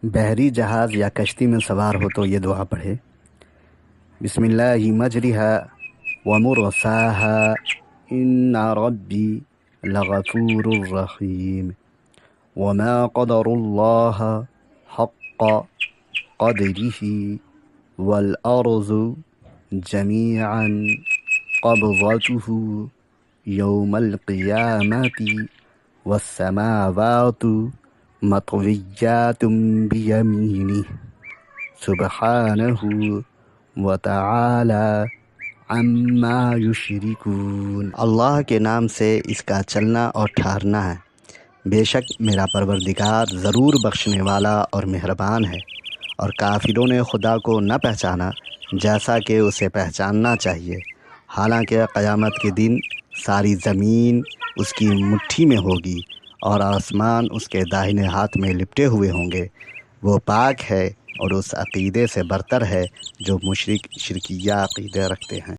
بحری جہاز یا کشتی میں سوار ہو تو یہ دعا پڑھے: بسم اللہ مجریہا ومرساہا ان ربی لغفور الرحیم وما قدر اللہ حق قدرہ والارض جمیعا قبضتہ یوم القیامت والسماوات مطویات بیمینہ سبحانہ وتعالی عما یشرکون۔ اللہ کے نام سے اس کا چلنا اور ٹھہرنا ہے۔ بے شک میرا پروردگار ضرور بخشنے والا اور مہربان ہے۔ اور کافروں نے خدا کو نہ پہچانا جیسا کہ اسے پہچاننا چاہیے، حالانکہ قیامت کے دن ساری زمین اس کی مٹھی میں ہوگی اور آسمان اس کے داہنے ہاتھ میں لپٹے ہوئے ہوں گے۔ وہ پاک ہے اور اس عقیدے سے برتر ہے جو مشرک شرکیہ عقیدے رکھتے ہیں۔